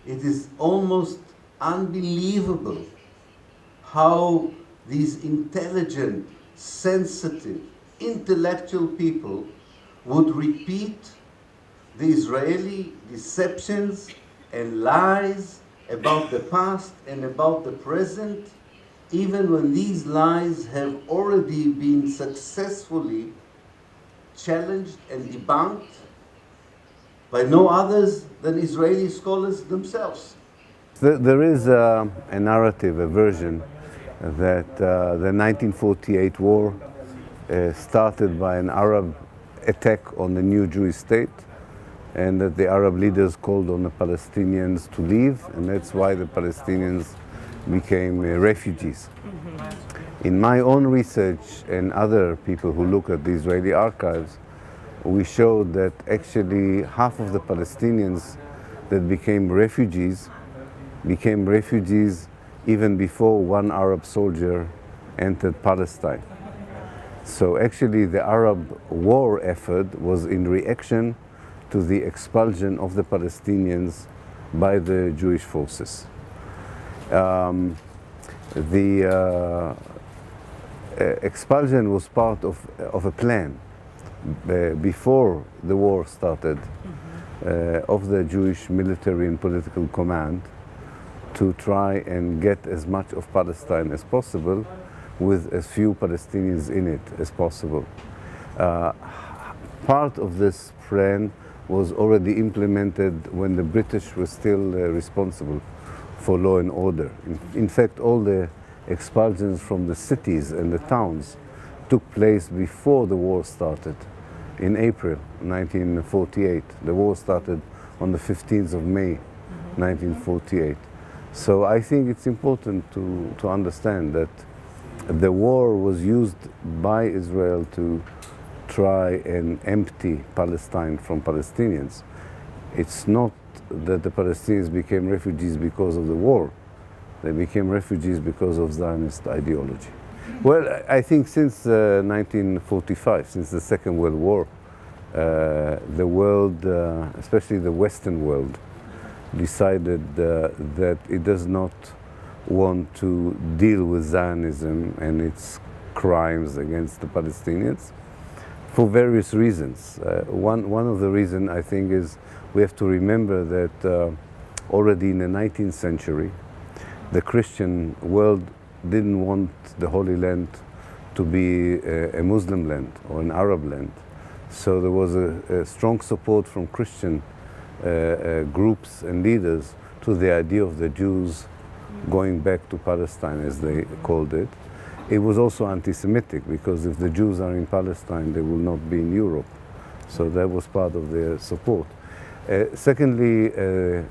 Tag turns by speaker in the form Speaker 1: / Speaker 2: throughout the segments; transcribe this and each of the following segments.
Speaker 1: It is almost unbelievable how these intelligent, sensitive, intellectual people would repeat the Israeli deceptions and lies about the past and about the present, even when these lies have already been successfully challenged and debunked by no others than Israeli scholars themselves.
Speaker 2: There is a narrative, a version, that the 1948 war started by an Arab attack on the new Jewish state, and that the Arab leaders called on the Palestinians to leave, and that's why the Palestinians became refugees. In my own research and other people who look at the Israeli archives, we showed that actually half of the Palestinians that became refugees even before one Arab soldier entered Palestine. So actually the Arab war effort was in reaction to the expulsion of the Palestinians by the Jewish forces. The expulsion was part of a plan before the war started of the Jewish military and political command to try and get as much of Palestine as possible with as few Palestinians in it as possible. Part of this plan was already implemented when the British were still responsible for law and order. In fact, all the expulsions from the cities and the towns took place before the war started. In April 1948. The war started on the 15th of May 1948. So I think it's important to understand that the war was used by Israel to try and empty Palestine from Palestinians. It's not that the Palestinians became refugees because of the war. They became refugees because of Zionist ideology. Well, I think since 1945, since the Second World War, the world, especially the Western world, decided that it does not want to deal with Zionism and its crimes against the Palestinians for various reasons. One of the reasons, I think, is we have to remember that already in the 19th century, the Christian world didn't want the Holy Land to be a Muslim land or an Arab land. So there was a strong support from Christian groups and leaders to the idea of the Jews going back to Palestine, as they called it. It was also anti-Semitic, because if the Jews are in Palestine, they will not be in Europe. So that was part of their support. Secondly,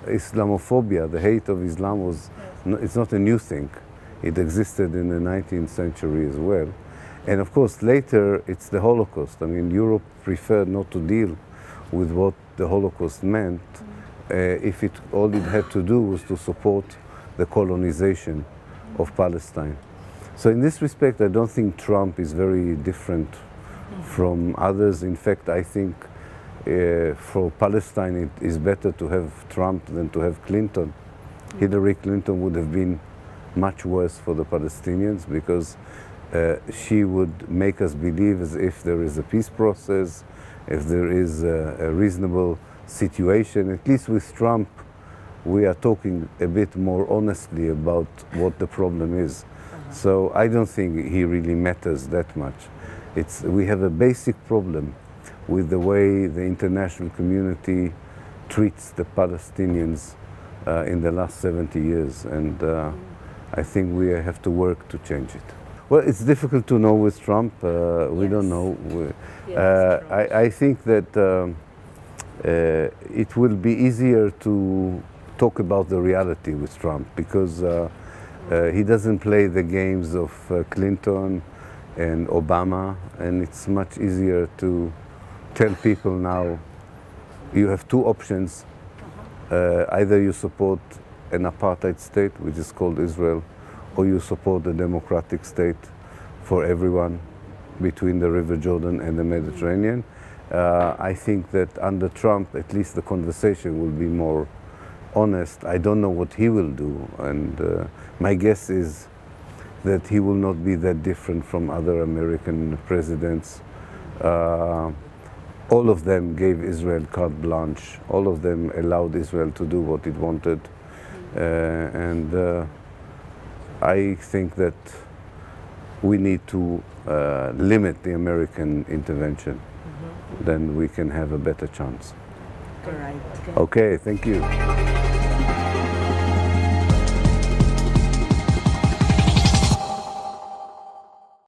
Speaker 2: Islamophobia, the hate of Islam, it's not a new thing. It existed in the 19th century as well. And of course, later, it's the Holocaust. I mean, Europe preferred not to deal with what the Holocaust meant if all it had to do was to support the colonization of Palestine. So in this respect, I don't think Trump is very different from others. In fact, I think for Palestine, it is better to have Trump than to have Clinton. Hillary Clinton would have been much worse for the Palestinians, because she would make us believe as if there is a peace process, if there is a reasonable situation. At least with Trump, we are talking a bit more honestly about what the problem is. So I don't think he really matters that much. We have a basic problem with the way the international community treats the Palestinians in the last 70 years, and I think we have to work to change it. Well, it's difficult to know with Trump. We don't know. I think that it will be easier to talk about the reality with Trump, because he doesn't play the games of Clinton and Obama, and it's much easier to tell people now, you have two options. Either you support an apartheid state, which is called Israel, or you support a democratic state for everyone between the River Jordan and the Mediterranean. I think that under Trump, at least the conversation will be more honest, I don't know what he will do, and my guess is that he will not be that different from other American presidents. All of them gave Israel carte blanche. All of them allowed Israel to do what it wanted. And I think that we need to limit the American intervention. Then we can have a better chance.
Speaker 3: All right.
Speaker 2: Okay, thank you.